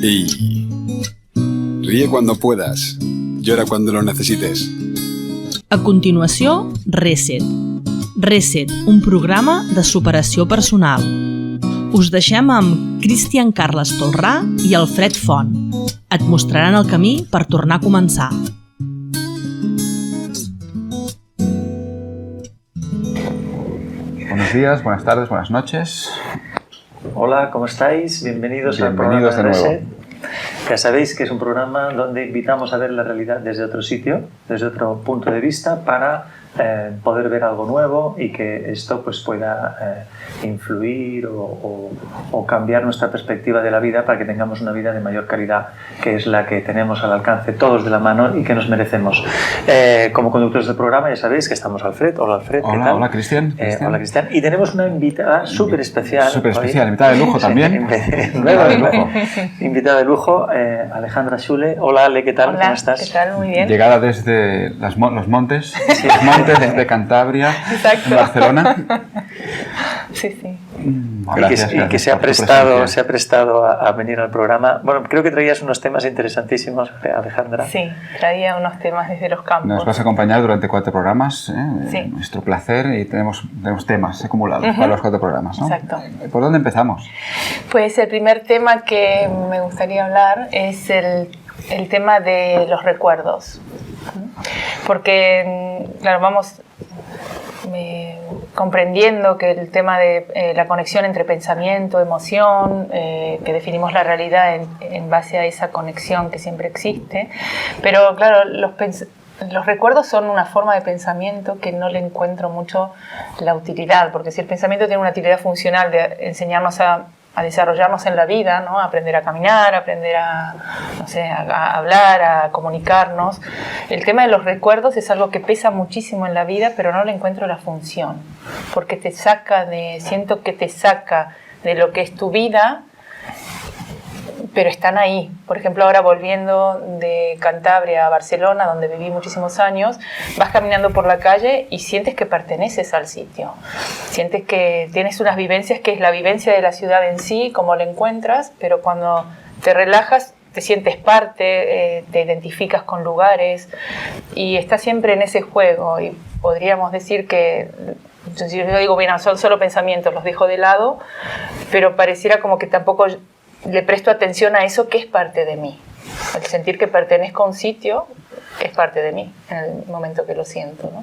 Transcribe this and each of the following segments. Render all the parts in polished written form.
Y ríe cuando puedas, llora cuando lo necesites. A continuació, Reset. Reset, un programa de superació personal. Us deixem amb Cristian Carles Tolrà i Alfred Font. Et mostraran el camí per tornar a començar. Buenos días, buenas tardes, buenas noches. Hola, ¿cómo estáis? Bienvenidos al programa de Reset. Ya sabéis que es un programa donde invitamos a ver la realidad desde otro sitio, desde otro punto de vista, para poder ver algo nuevo y que esto pues pueda influir o cambiar nuestra perspectiva de la vida para que tengamos una vida de mayor calidad, que es la que tenemos al alcance todos de la mano y que nos merecemos. Como conductores del programa ya sabéis que estamos Alfred. Hola Alfred, ¿qué tal? Hola Cristian. Hola Cristian. Y tenemos una invitada súper especial. Súper especial, invitada de lujo también. Invitada de lujo, Alejandra Schule. Hola Ale, ¿qué tal? Hola, ¿cómo estás? ¿qué tal? Muy bien. Llegada desde los montes, los montes de Cantabria, Exacto. Barcelona. Sí, sí. Gracias, y que se ha prestado a venir al programa. Bueno, creo que traías unos temas interesantísimos, Alejandra. Sí, traía unos temas desde los campos. Nos vas a acompañar durante 4 programas, Sí. Nuestro placer, y tenemos temas acumulados para los 4 programas, ¿no? Exacto. ¿Por dónde empezamos? Pues el primer tema que me gustaría hablar es el tema de los recuerdos. Porque, claro, vamos comprendiendo que el tema de la conexión entre pensamiento, emoción, que definimos la realidad en base a esa conexión que siempre existe, pero claro, los recuerdos son una forma de pensamiento que no le encuentro mucho la utilidad, porque si el pensamiento tiene una utilidad funcional de enseñarnos a desarrollarnos en la vida, ¿no? A aprender a caminar, a aprender a hablar, a comunicarnos. El tema de los recuerdos es algo que pesa muchísimo en la vida, pero no le encuentro la función, porque siento que te saca de lo que es tu vida, pero están ahí. Por ejemplo, ahora volviendo de Cantabria a Barcelona, donde viví muchísimos años, vas caminando por la calle y sientes que perteneces al sitio. Sientes que tienes unas vivencias, que es la vivencia de la ciudad en sí, cómo la encuentras, pero cuando te relajas, te sientes parte, te identificas con lugares y estás siempre en ese juego. Y podríamos decir que, yo digo, bien, son solo pensamientos, los dejo de lado, pero pareciera como que tampoco le presto atención a eso que es parte de mí. El sentir que pertenezco a un sitio es parte de mí en el momento que lo siento, ¿no?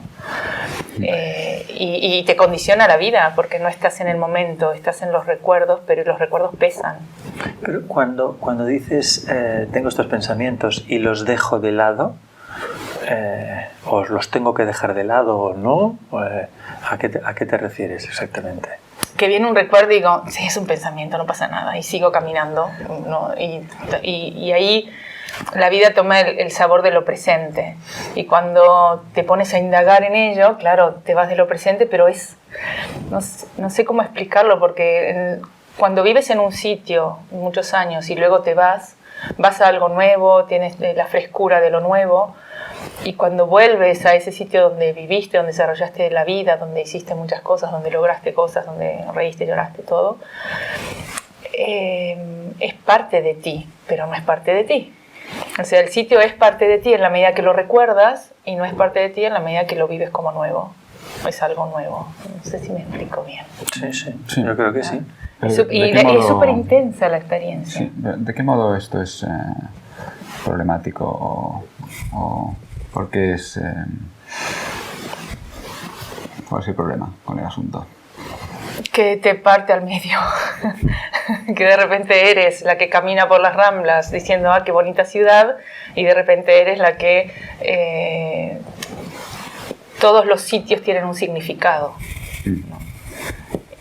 Y te condiciona la vida porque no estás en el momento, estás en los recuerdos, pero los recuerdos pesan. Pero cuando dices tengo estos pensamientos y los dejo de lado, o los tengo que dejar de lado o no, ¿a qué te refieres exactamente? Que viene un recuerdo y digo, sí, es un pensamiento, no pasa nada, y sigo caminando, ¿no? Y ahí la vida toma el sabor de lo presente. Y cuando te pones a indagar en ello, claro, te vas de lo presente, pero no sé cómo explicarlo, porque cuando vives en un sitio muchos años y luego te vas a algo nuevo, tienes la frescura de lo nuevo, y cuando vuelves a ese sitio donde viviste, donde desarrollaste la vida, donde hiciste muchas cosas, donde lograste cosas, donde reíste, lloraste, todo, es parte de ti, pero no es parte de ti. O sea, el sitio es parte de ti en la medida que lo recuerdas y no es parte de ti en la medida que lo vives como nuevo. Es algo nuevo. No sé si me explico bien. Sí, yo creo que sí. Y es súper intensa la experiencia. Sí. ¿De qué modo esto es problemático o por qué es... ¿Cuál es el problema con el asunto? Que te parte al medio. Que de repente eres la que camina por las Ramblas diciendo, qué bonita ciudad, y de repente eres la que... todos los sitios tienen un significado.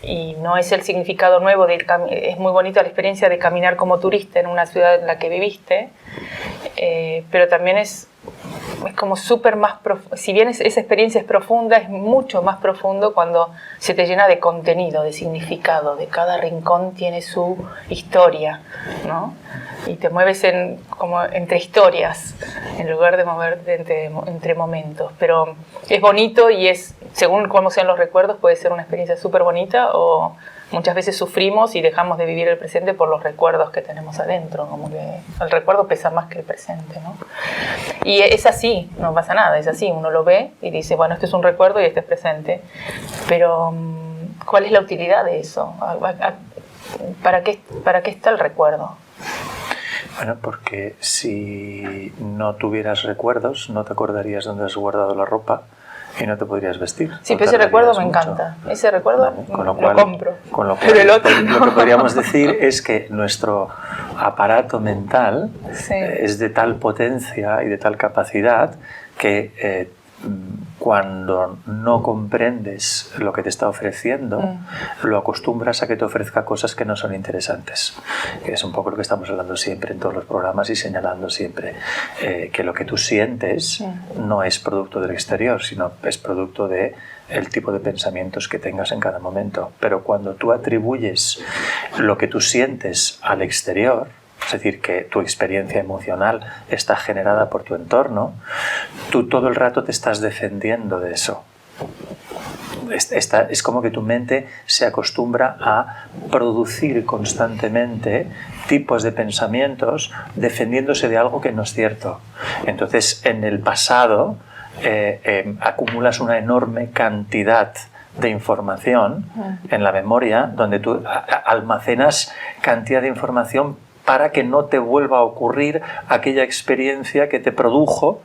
Y no es el significado nuevo, es muy bonita la experiencia de caminar como turista en una ciudad en la que viviste, pero también es como súper más profundo. Si bien esa experiencia es profunda, es mucho más profundo cuando se te llena de contenido, de significado, de cada rincón tiene su historia, ¿no? Y te mueves como entre historias, en lugar de moverte entre momentos. Pero es bonito y según cómo sean los recuerdos, puede ser una experiencia súper bonita, o muchas veces sufrimos y dejamos de vivir el presente por los recuerdos que tenemos adentro, como que el recuerdo pesa más que el presente, ¿no? Y es así, no pasa nada, es así, uno lo ve y dice, bueno, este es un recuerdo y este es presente, pero ¿cuál es la utilidad de eso? ¿Para qué está el recuerdo? Bueno, porque si no tuvieras recuerdos, no te acordarías dónde has guardado la ropa y no te podrías vestir. Sí, pero ese recuerdo me encanta. Ese recuerdo lo compro. Con lo cual, lo que podríamos decir es que nuestro aparato mental es de tal potencia y de tal capacidad que cuando no comprendes lo que te está ofreciendo, lo acostumbras a que te ofrezca cosas que no son interesantes. Que es un poco lo que estamos hablando siempre en todos los programas y señalando siempre, que lo que tú sientes no es producto del exterior, sino es producto de el tipo de pensamientos que tengas en cada momento. Pero cuando tú atribuyes lo que tú sientes al exterior, es decir, que tu experiencia emocional está generada por tu entorno, tú todo el rato te estás defendiendo de eso. Es como que tu mente se acostumbra a producir constantemente tipos de pensamientos defendiéndose de algo que no es cierto. Entonces, en el pasado acumulas una enorme cantidad de información en la memoria, donde tú almacenas cantidad de información para que no te vuelva a ocurrir aquella experiencia que te produjo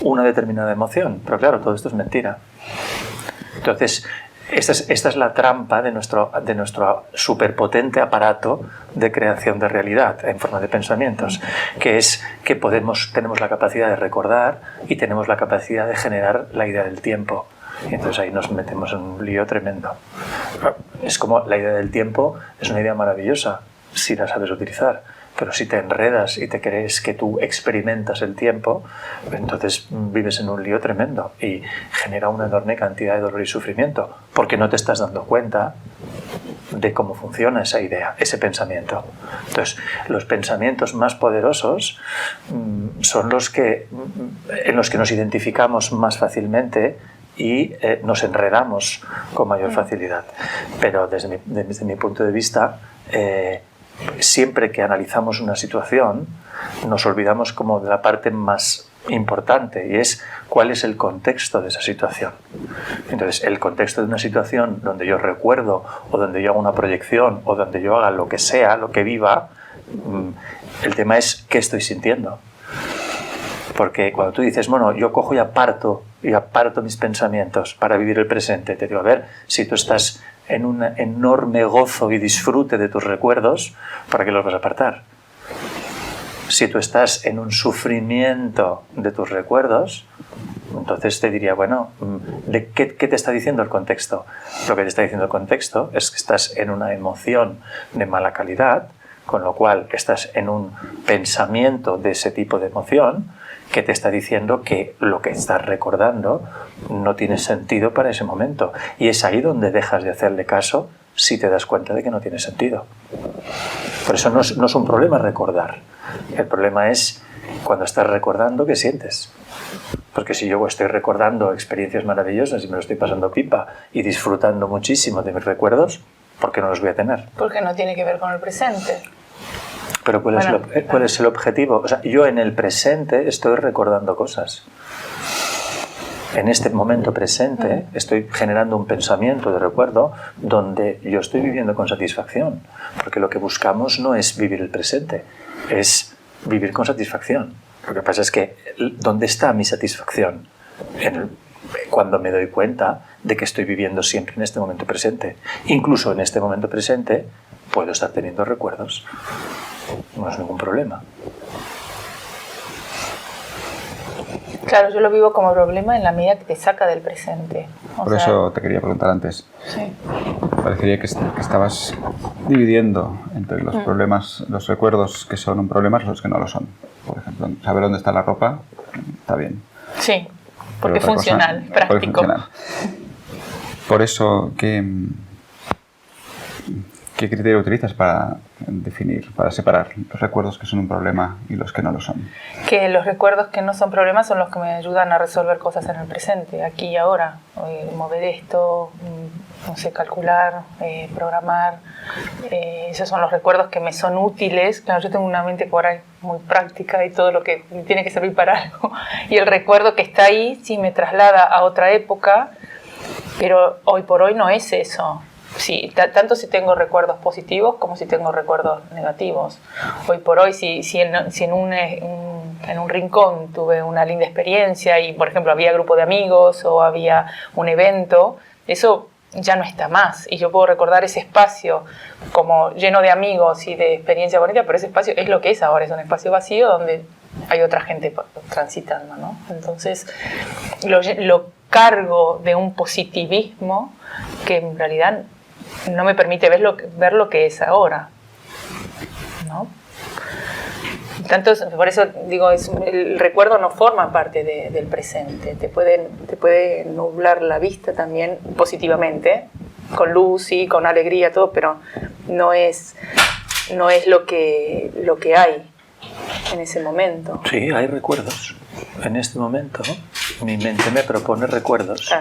una determinada emoción. Pero claro, todo esto es mentira. Entonces, esta es la trampa de nuestro superpotente aparato de creación de realidad en forma de pensamientos, que es que tenemos la capacidad de recordar y tenemos la capacidad de generar la idea del tiempo. Y entonces ahí nos metemos en un lío tremendo. Es como la idea del tiempo es una idea maravillosa si la sabes utilizar, pero si te enredas y te crees que tú experimentas el tiempo, entonces vives en un lío tremendo y genera una enorme cantidad de dolor y sufrimiento, porque no te estás dando cuenta de cómo funciona esa idea, ese pensamiento. Entonces, los pensamientos más poderosos son en los que nos identificamos más fácilmente y nos enredamos con mayor facilidad. Pero desde mi punto de vista, siempre que analizamos una situación, nos olvidamos como de la parte más importante, y es cuál es el contexto de esa situación. Entonces, el contexto de una situación donde yo recuerdo, o donde yo hago una proyección, o donde yo haga lo que sea, lo que viva, el tema es qué estoy sintiendo. Porque cuando tú dices, bueno, yo cojo y aparto mis pensamientos para vivir el presente, te digo, a ver, si tú estás en un enorme gozo y disfrute de tus recuerdos, ¿para qué los vas a apartar? Si tú estás en un sufrimiento de tus recuerdos, entonces te diría, bueno, ¿qué te está diciendo el contexto? Lo que te está diciendo el contexto es que estás en una emoción de mala calidad, con lo cual estás en un pensamiento de ese tipo de emoción que te está diciendo que lo que estás recordando no tiene sentido para ese momento. Y es ahí donde dejas de hacerle caso si te das cuenta de que no tiene sentido. Por eso no es un problema recordar. El problema es cuando estás recordando, ¿qué sientes? Porque si yo estoy recordando experiencias maravillosas y me lo estoy pasando pipa y disfrutando muchísimo de mis recuerdos, ¿por qué no los voy a tener? Porque no tiene que ver con el presente. Pero ¿cuál es el objetivo? O sea, yo en el presente estoy recordando cosas. En este momento presente estoy generando un pensamiento de recuerdo donde yo estoy viviendo con satisfacción. Porque lo que buscamos no es vivir el presente, es vivir con satisfacción. Lo que pasa es que, ¿dónde está mi satisfacción? Cuando me doy cuenta de que estoy viviendo siempre en este momento presente. Incluso en este momento presente puedo estar teniendo recuerdos. No es ningún problema. Claro, yo lo vivo como problema en la medida que te saca del presente. Por eso te quería preguntar antes. Sí. Parecería que estabas dividiendo entre los problemas, los recuerdos que son un problema y los que no lo son. Por ejemplo, saber dónde está la ropa está bien. Sí, porque es funcional, práctico. Por eso, ¿qué criterio utilizas para definir, para separar los recuerdos que son un problema y los que no lo son? Que los recuerdos que no son problemas son los que me ayudan a resolver cosas en el presente, aquí y ahora. Mover esto, no sé, calcular, programar. Esos son los recuerdos que me son útiles. Claro, yo tengo una mente por ahí muy práctica y todo lo que tiene que servir para algo. Y el recuerdo que está ahí sí me traslada a otra época, pero hoy por hoy no es eso. Sí, tanto si tengo recuerdos positivos como si tengo recuerdos negativos. Hoy por hoy, si en un rincón tuve una linda experiencia y, por ejemplo, había grupo de amigos o había un evento, eso ya no está más. Y yo puedo recordar ese espacio como lleno de amigos y de experiencia bonita, pero ese espacio es lo que es ahora, es un espacio vacío donde hay otra gente transitando, ¿no? Entonces, lo cargo de un positivismo que en realidad no me permite ver lo que es ahora, ¿no? Por eso digo, el recuerdo no forma parte del presente. Te puede nublar la vista también positivamente, con luz y con alegría, todo, pero no es lo que hay en ese momento. Sí, hay recuerdos. En este momento, mi mente me propone recuerdos.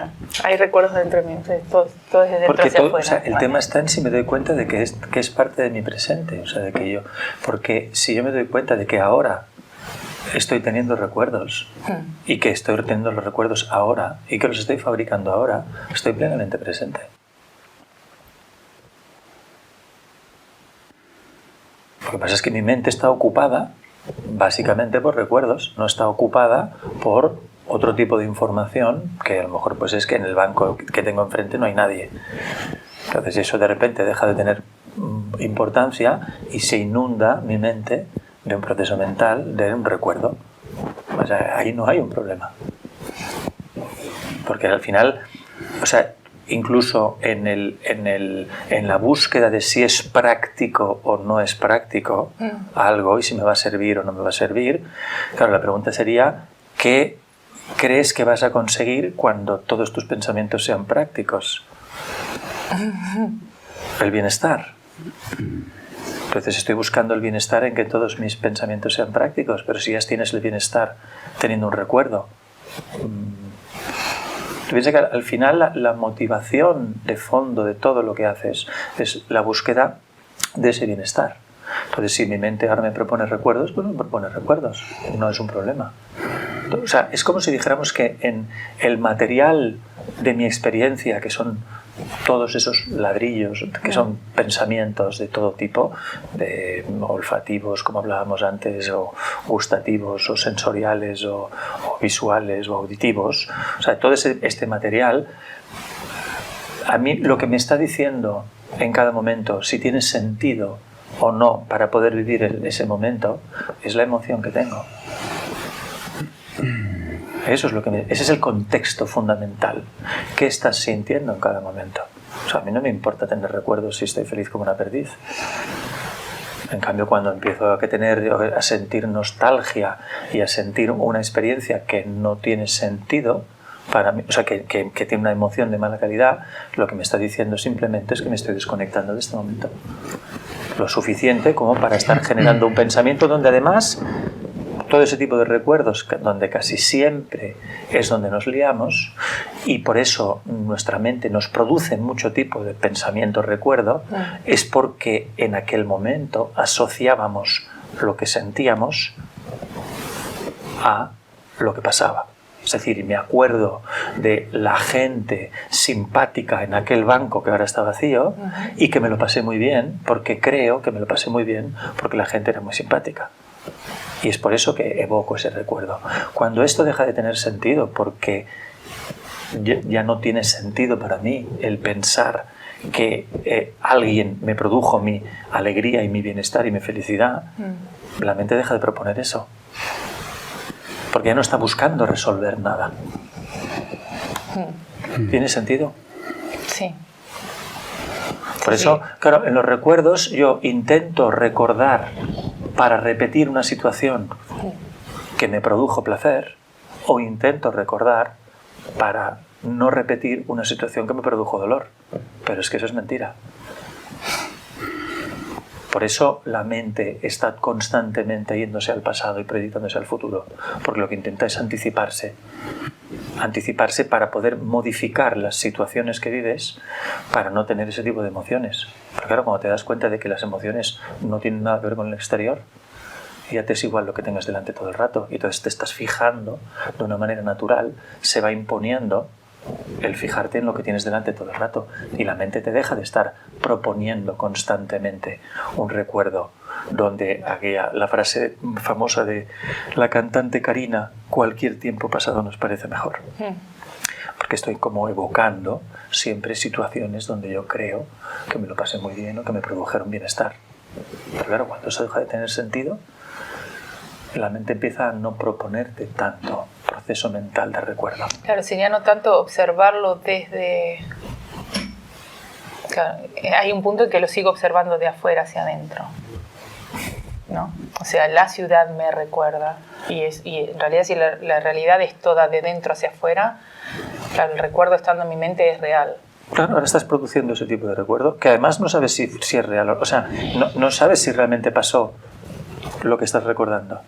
Hay recuerdos dentro de mí, todo es de dentro hacia afuera. O sea, el tema está en si me doy cuenta de que es parte de mi presente, o sea, de que porque si yo me doy cuenta de que ahora estoy teniendo recuerdos y que estoy teniendo los recuerdos ahora y que los estoy fabricando ahora, estoy plenamente presente. Lo que pasa es que mi mente está ocupada básicamente por recuerdos, no está ocupada por otro tipo de información que a lo mejor pues es que en el banco que tengo enfrente no hay nadie. Entonces eso de repente deja de tener importancia y se inunda mi mente de un proceso mental, de un recuerdo. O sea, ahí no hay un problema. Porque al final, o sea, incluso en la búsqueda de si es práctico o no es práctico algo y si me va a servir o no me va a servir, claro, la pregunta sería, ¿qué crees que vas a conseguir cuando todos tus pensamientos sean prácticos? El bienestar. Entonces estoy buscando el bienestar en que todos mis pensamientos sean prácticos, pero si ya tienes el bienestar teniendo un recuerdo, piensa que al final la motivación de fondo de todo lo que haces es la búsqueda de ese bienestar. Entonces, si mi mente ahora me propone recuerdos, pues me propone recuerdos, no es un problema. O sea, es como si dijéramos que en el material de mi experiencia, que son todos esos ladrillos, que son pensamientos de todo tipo, de olfativos, como hablábamos antes, o gustativos, o sensoriales, o visuales, o auditivos, o sea, todo este material, a mí lo que me está diciendo en cada momento, si tiene sentido o no para poder vivir ese momento, es la emoción que tengo. Eso es ese es el contexto fundamental. ¿Qué estás sintiendo en cada momento? O sea, a mí no me importa tener recuerdos si estoy feliz como una perdiz. En cambio, cuando empiezo a sentir nostalgia y a sentir una experiencia que no tiene sentido para mí, o sea, que tiene una emoción de mala calidad, lo que me está diciendo simplemente es que me estoy desconectando de este momento. Lo suficiente como para estar generando un pensamiento donde además todo ese tipo de recuerdos, donde casi siempre es donde nos liamos, y por eso nuestra mente nos produce mucho tipo de pensamiento-recuerdo, es porque en aquel momento asociábamos lo que sentíamos a lo que pasaba. Es decir, me acuerdo de la gente simpática en aquel banco que ahora está vacío y que me lo pasé muy bien, porque creo que me lo pasé muy bien porque la gente era muy simpática. Y es por eso que evoco ese recuerdo. Cuando esto deja de tener sentido, porque ya no tiene sentido para mí el pensar que alguien me produjo mi alegría y mi bienestar y mi felicidad, la mente deja de proponer eso. Porque ya no está buscando resolver nada. ¿Tiene sentido? Sí. Por eso, claro, en los recuerdos yo intento recordar para repetir una situación que me produjo placer o intento recordar para no repetir una situación que me produjo dolor. Pero es que eso es mentira. Por eso la mente está constantemente yéndose al pasado y proyectándose al futuro, porque lo que intenta es anticiparse para poder modificar las situaciones que vives para no tener ese tipo de emociones. Pero claro, cuando te das cuenta de que las emociones no tienen nada que ver con el exterior, ya te es igual lo que tengas delante todo el rato, y entonces te estás fijando de una manera natural, se va imponiendo el fijarte en lo que tienes delante todo el rato, y la mente te deja de estar proponiendo constantemente un recuerdo donde la frase famosa de la cantante Karina, cualquier tiempo pasado nos parece mejor. Porque estoy como evocando siempre situaciones donde yo creo que me lo pasé muy bien o que me produjeron bienestar. Pero claro, cuando eso deja de tener sentido, la mente empieza a no proponerte tanto proceso mental de recuerdo. Claro, sería no tanto observarlo desde... Claro, hay un punto en que lo sigo observando de afuera hacia adentro, ¿no? O sea, la ciudad me recuerda, y en realidad si la realidad es toda de dentro hacia afuera, claro, el recuerdo estando en mi mente es real. Claro, ahora estás produciendo ese tipo de recuerdo, que además no sabes si es real, o sea, no sabes si realmente pasó lo que estás recordando.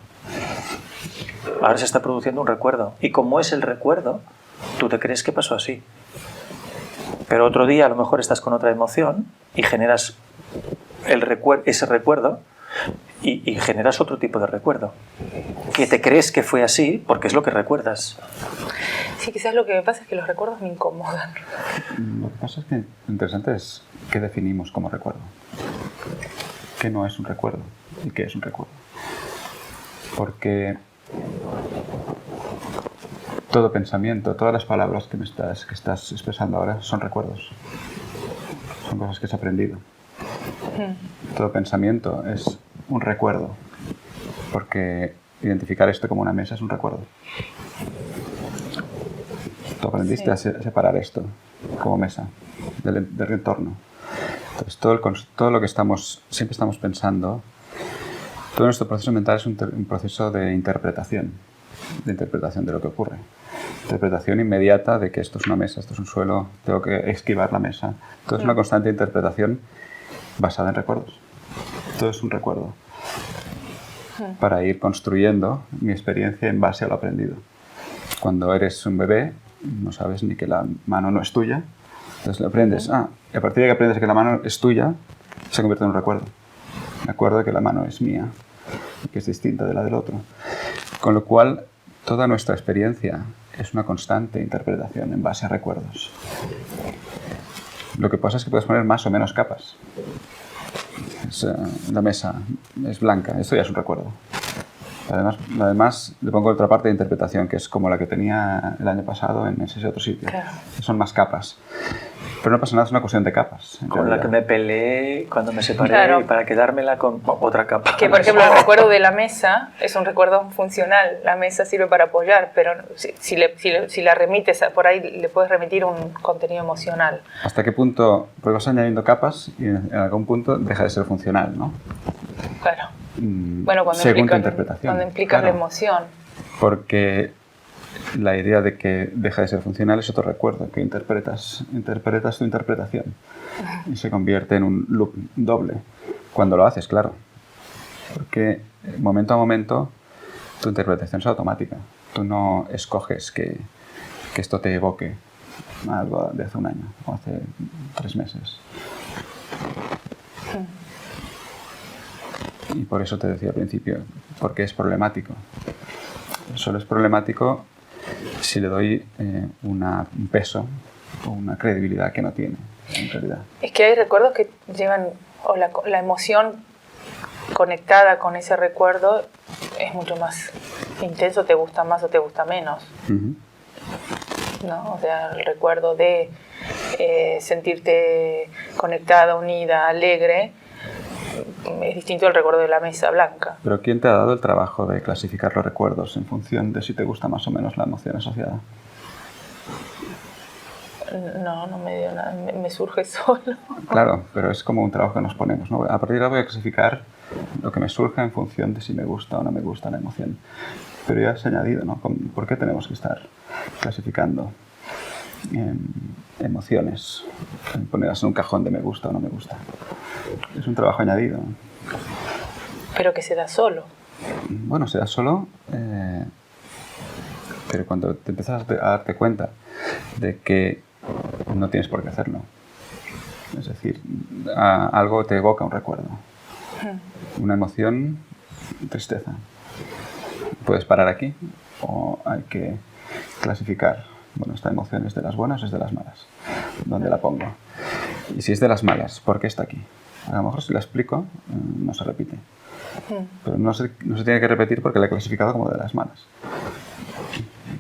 Ahora se está produciendo un recuerdo, y como es el recuerdo, tú te crees que pasó así. Pero otro día a lo mejor estás con otra emoción y generas ese recuerdo y generas otro tipo de recuerdo. Que te crees que fue así porque es lo que recuerdas. Sí, quizás lo que me pasa es que los recuerdos me incomodan. Lo que pasa es que lo interesante es qué definimos como recuerdo. ¿Qué no es un recuerdo? ¿Y qué es un recuerdo? Porque todo pensamiento, todas las palabras que estás expresando ahora son recuerdos. Son cosas que has aprendido. Todo pensamiento es un recuerdo, porque identificar esto como una mesa es un recuerdo. Tú aprendiste a separar esto como mesa del entorno. Entonces todo lo que siempre estamos pensando, todo nuestro proceso mental es un proceso de interpretación de lo que ocurre. Interpretación inmediata de que esto es una mesa, esto es un suelo, tengo que esquivar la mesa. Todo es una constante interpretación basada en recuerdos. Todo es un recuerdo para ir construyendo mi experiencia en base a lo aprendido. Cuando eres un bebé, no sabes ni que la mano no es tuya, entonces lo aprendes. Y a partir de que aprendes que la mano es tuya, se convierte en un recuerdo. Me acuerdo de que la mano es mía, que es distinta de la del otro. Con lo cual, toda nuestra experiencia es una constante interpretación en base a recuerdos. Lo que pasa es que puedes poner más o menos capas. La mesa es blanca, esto ya es un recuerdo. Además, le pongo otra parte de interpretación, que es como la que tenía el año pasado en ese otro sitio. Claro. Son más capas. Pero no pasa nada, es una cuestión de capas. Con la que me peleé cuando me separé, claro, y para quedármela con otra capa. Que, por ejemplo, el recuerdo de la mesa es un recuerdo funcional. La mesa sirve para apoyar, pero si la remites, por ahí le puedes remitir un contenido emocional. ¿Hasta qué punto? Pues vas añadiendo capas y en algún punto deja de ser funcional, ¿no? Claro. Bueno, según tu interpretación. Cuando implicas la emoción. Porque la idea de que deja de ser funcional es otro recuerdo, que interpretas tu interpretación y se convierte en un loop doble. Cuando lo haces, claro. Porque momento a momento tu interpretación es automática. Tú no escoges que esto te evoque algo de hace un año o hace 3 meses. Y por eso te decía al principio, porque es problemático. Solo es problemático si le doy un peso o una credibilidad que no tiene, en realidad. Es que hay recuerdos que llevan, o la emoción conectada con ese recuerdo es mucho más intenso, te gusta más o te gusta menos. ¿No? O sea, el recuerdo de sentirte conectada, unida, alegre, es distinto al recuerdo de la mesa blanca. ¿Pero quién te ha dado el trabajo de clasificar los recuerdos en función de si te gusta más o menos la emoción asociada? No me dio nada, me surge solo. Claro, pero es como un trabajo que nos ponemos, ¿no? A partir de ahora voy a clasificar lo que me surja en función de si me gusta o no me gusta la emoción. Pero ya has añadido, ¿no? ¿Por qué tenemos que estar clasificando emociones? Ponerlas en un cajón de me gusta o no me gusta. Es un trabajo añadido. Pero que se da solo. Bueno, se da solo, pero cuando te empiezas a darte cuenta de que no tienes por qué hacerlo. Es decir, algo te evoca un recuerdo. Una emoción, tristeza. Puedes parar aquí o hay que clasificar. Bueno, esta emoción es de las buenas o es de las malas. ¿Dónde la pongo? Y si es de las malas, ¿por qué está aquí? A lo mejor si la explico, no se repite. Pero no se tiene que repetir porque la he clasificado como de las malas.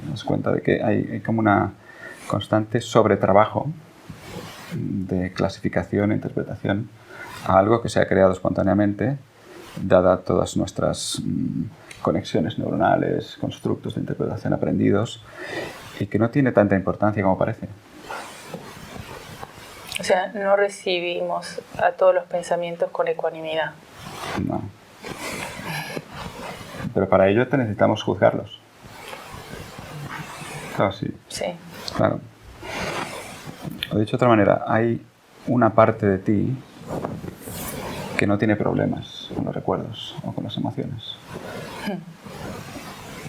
Te das cuenta de que hay como una constante sobretrabajo de clasificación e interpretación a algo que se ha creado espontáneamente, dada todas nuestras conexiones neuronales, constructos de interpretación aprendidos, y que no tiene tanta importancia como parece. O sea, no recibimos a todos los pensamientos con ecuanimidad. No. Pero para ello necesitamos juzgarlos. Claro, sí. Sí. Claro. O dicho de otra manera, hay una parte de ti que no tiene problemas con los recuerdos o con las emociones.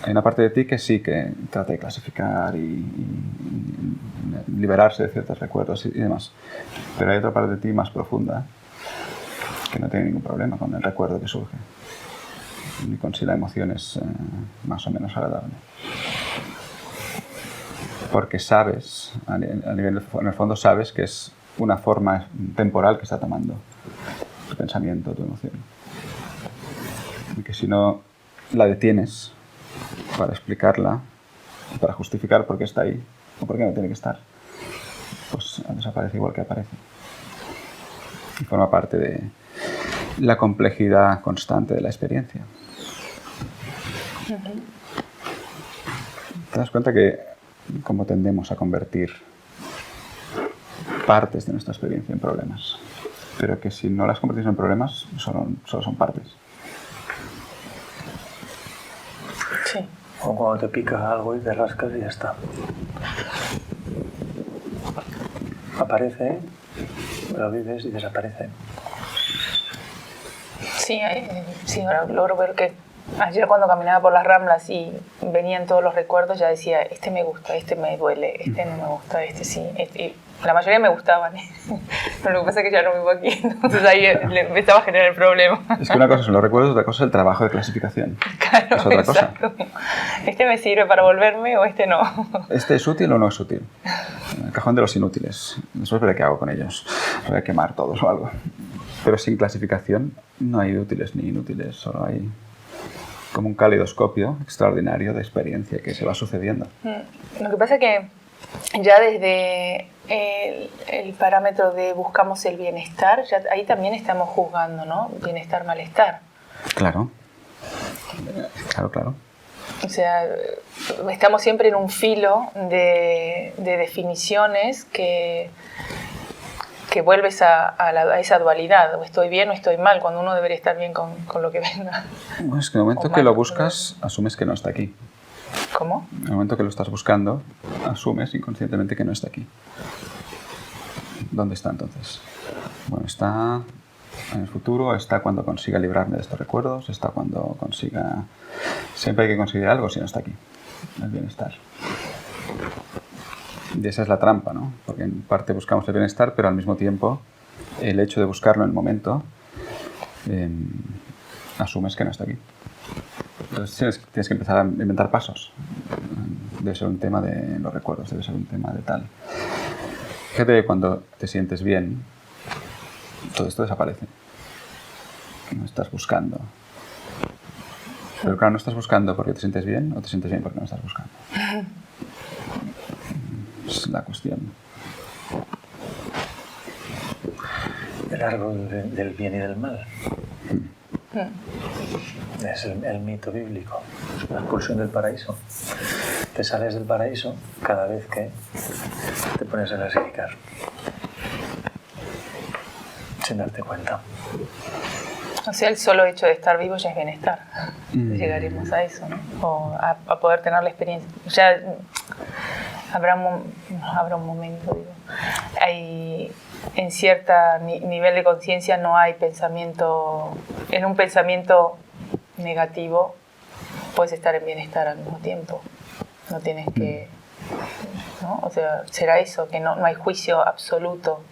Hay una parte de ti que sí que trata de clasificar y liberarse de ciertos recuerdos y demás. Pero hay otra parte de ti más profunda que no tiene ningún problema con el recuerdo que surge, ni con si la emoción es más o menos agradable. Porque sabes, en el fondo sabes que es una forma temporal que está tomando tu pensamiento, tu emoción. Y que si no la detienes para explicarla, para justificar por qué está ahí o por qué no tiene que estar, pues desaparece igual que aparece. Y forma parte de la complejidad constante de la experiencia. ¿Te das cuenta que cómo tendemos a convertir partes de nuestra experiencia en problemas? Pero que si no las convertimos en problemas, solo son partes. Sí. O cuando te picas algo y te rascas y ya está. Aparece, lo vives y desaparece. Sí, sí, ahora logro ver que ayer cuando caminaba por las Ramblas y venían todos los recuerdos, ya decía, este me gusta, este me duele, este no me gusta, este sí. Y la mayoría me gustaban, pero lo que pasa es que ya no vivo aquí, entonces ahí le empezaba a generar el problema. Es que una cosa son los recuerdos, otra cosa es el trabajo de clasificación. Claro, es otra exacto. cosa. ¿Este me sirve para volverme o este no? ¿Este es útil o no es útil? El cajón de los inútiles. Después veré qué hago con ellos. Los voy a quemar todos o algo. Pero sin clasificación no hay útiles ni inútiles, solo hay como un caleidoscopio extraordinario de experiencia que se va sucediendo. Lo que pasa es que ya desde el parámetro de buscamos el bienestar, ya ahí también estamos juzgando, ¿no? Bienestar, malestar. Claro. Claro. O sea, estamos siempre en un filo de definiciones que vuelves a esa dualidad, o estoy bien o estoy mal, cuando uno debería estar bien con lo que venga. Bueno, es que en el momento que lo buscas, asumes que no está aquí. ¿Cómo? En el momento que lo estás buscando, asumes inconscientemente que no está aquí. ¿Dónde está entonces? Bueno, está en el futuro, está cuando consiga librarme de estos recuerdos, está cuando consiga... Siempre hay que conseguir algo si no está aquí, el bienestar. Y esa es la trampa, ¿no? Porque en parte buscamos el bienestar, pero al mismo tiempo el hecho de buscarlo en el momento asumes que no está aquí. Entonces tienes que empezar a inventar pasos. Debe ser un tema de los recuerdos, debe ser un tema de tal. Fíjate que cuando te sientes bien, todo esto desaparece. No estás buscando. Pero claro, no estás buscando porque te sientes bien o te sientes bien porque no estás buscando. Es la cuestión. El árbol del bien y del mal. Es el mito bíblico, la expulsión del paraíso. Te sales del paraíso cada vez que te pones a clasificar, sin darte cuenta. O sea, el solo hecho de estar vivo ya es bienestar. Llegaremos a eso, ¿no? O a poder tener la experiencia. Ya habrá un momento, digo. Hay, en cierto nivel de conciencia no hay pensamiento. En un pensamiento negativo puedes estar en bienestar al mismo tiempo. No tienes que... ¿no? O sea, será eso, que no hay juicio absoluto.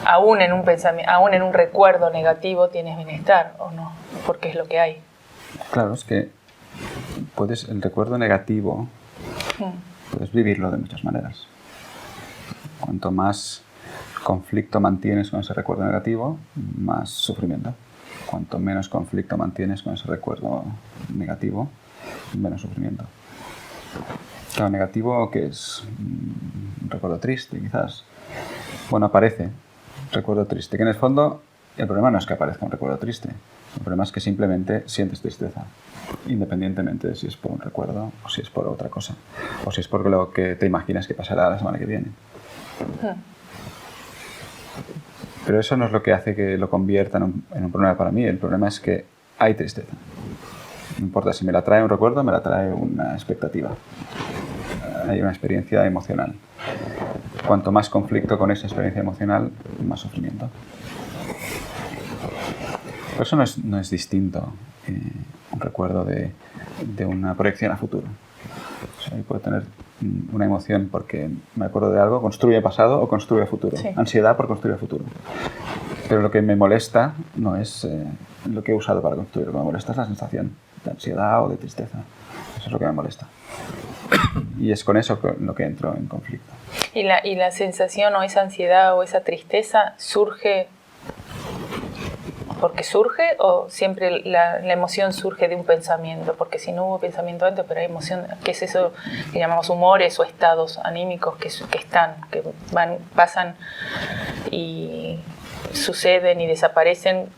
Aún en un recuerdo negativo tienes bienestar, ¿o no? Porque es lo que hay. Claro, es que el recuerdo negativo puedes vivirlo de muchas maneras. Cuanto más conflicto mantienes con ese recuerdo negativo, más sufrimiento. Cuanto menos conflicto mantienes con ese recuerdo negativo, menos sufrimiento. Claro, negativo, que es un recuerdo triste, quizás. Bueno, aparece recuerdo triste, que en el fondo el problema no es que aparezca un recuerdo triste, el problema es que simplemente sientes tristeza, independientemente de si es por un recuerdo o si es por otra cosa, o si es por lo que te imaginas que pasará la semana que viene. Pero eso no es lo que hace que lo convierta en un problema para mí. El problema es que hay tristeza. No importa si me la trae un recuerdo, me la trae una expectativa. Hay una experiencia emocional. Cuanto más conflicto con esa experiencia emocional, más sufrimiento. Por eso no es distinto un recuerdo de una proyección a futuro. O sea, yo puedo tener una emoción porque me acuerdo de algo, construye pasado o construye futuro. Sí. Ansiedad por construir futuro. Pero lo que me molesta no es lo que he usado para construir. Lo que me molesta es la sensación de ansiedad o de tristeza. Eso es lo que me molesta. Y es con eso lo que entro en conflicto. ¿Y la sensación o esa ansiedad o esa tristeza surge porque surge o siempre la emoción surge de un pensamiento? Porque si no hubo pensamiento antes, pero hay emoción, ¿qué es eso que llamamos humores o estados anímicos que pasan y suceden y desaparecen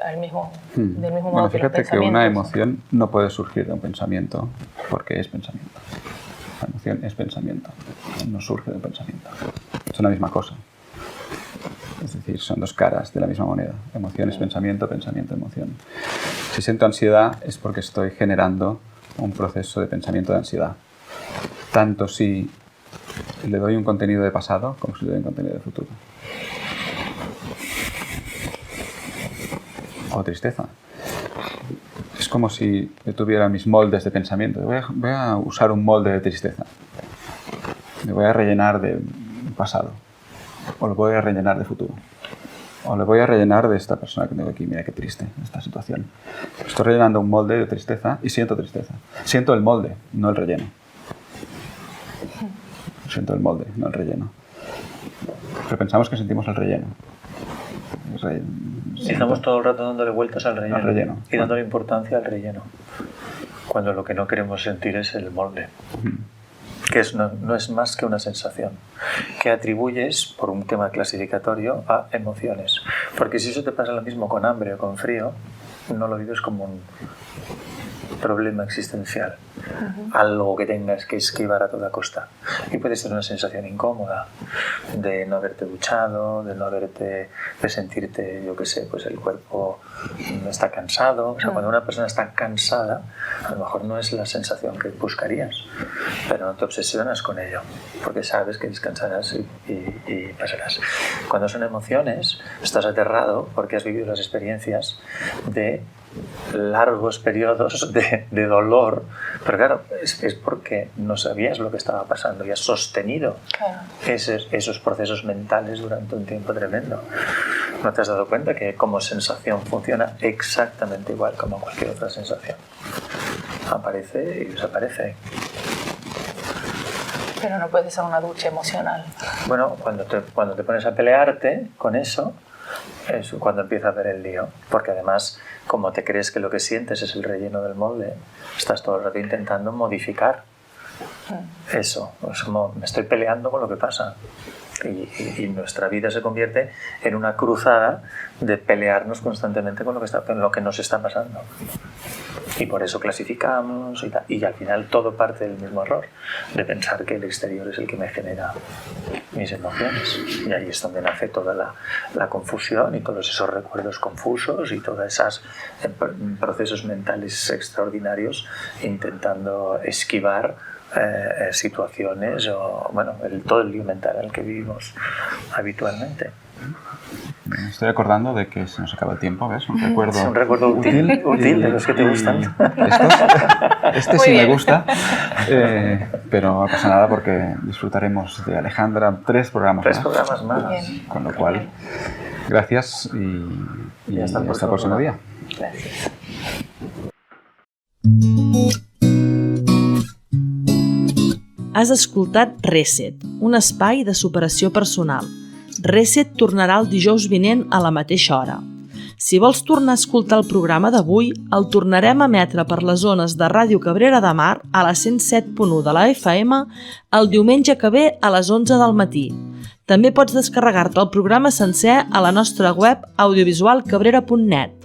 del mismo modo bueno, que los fíjate que pensamientos? una emoción no puede surgir de un pensamiento porque es pensamiento. La emoción es pensamiento, no surge de un pensamiento. Es una misma cosa. Es decir, son dos caras de la misma moneda. Emoción es pensamiento, pensamiento, emoción. Si siento ansiedad es porque estoy generando un proceso de pensamiento de ansiedad. Tanto si le doy un contenido de pasado como si le doy un contenido de futuro. O tristeza. Es como si yo tuviera mis moldes de pensamiento. Voy a usar un molde de tristeza. Me voy a rellenar de pasado. O lo voy a rellenar de futuro. O lo voy a rellenar de esta persona que tengo aquí. Mira qué triste esta situación. Estoy rellenando un molde de tristeza y siento tristeza. Siento el molde, no el relleno. Siento el molde, no el relleno. Pero pensamos que sentimos el relleno. Estamos todo el rato dándole vueltas al relleno. Y dándole importancia al relleno. Cuando lo que no queremos sentir es el molde. Que no es más que una sensación que atribuyes por un tema clasificatorio a emociones. Porque si eso te pasa lo mismo con hambre o con frío, no lo vives como un problema existencial, algo que tengas que esquivar a toda costa. Y puede ser una sensación incómoda de no haberte duchado, de sentirte, yo qué sé, pues el cuerpo está cansado. O sea, cuando una persona está cansada, a lo mejor no es la sensación que buscarías, pero no te obsesionas con ello, porque sabes que descansarás y pasarás. Cuando son emociones, estás aterrado porque has vivido las experiencias de largos periodos de dolor, pero claro, es porque no sabías lo que estaba pasando y has sostenido esos procesos mentales durante un tiempo tremendo. ¿No te has dado cuenta que como sensación funciona exactamente igual como cualquier otra sensación? Aparece y desaparece. Pero no puede ser una ducha emocional. Bueno, cuando te pones a pelearte con eso, es cuando empieza a ver el lío, porque además, como te crees que lo que sientes es el relleno del molde, estás todo el rato intentando modificar eso. Es como me estoy peleando con lo que pasa, y nuestra vida se convierte en una cruzada de pelearnos constantemente con lo que nos está pasando. y por eso clasificamos y tal. Y al final todo parte del mismo error, de pensar que el exterior es el que me genera mis emociones. Y ahí es donde nace toda la confusión y todos esos recuerdos confusos y todos esos procesos mentales extraordinarios intentando esquivar situaciones o, bueno, todo el lío mental en el que vivimos habitualmente. Me estoy acordando de que se nos acaba el tiempo, ¿ves? Un recuerdo útil de los que te gustan. Este sí me gusta, pero no pasa nada porque disfrutaremos de Alejandra 3 programas más. Bien. Con lo cual, gracias y hasta el próximo día. Gracias. Has escoltat Reset, un espai de superació personal. Reset tornarà el dijous vinent a la mateixa hora. Si vols tornar a escoltar el programa d'avui, el tornarem a emetre per les zones de Ràdio Cabrera de Mar a la 107.1 de la FM el diumenge que ve a les 11 del matí. També pots descarregar-te el programa sencer a la nostra web audiovisualcabrera.net.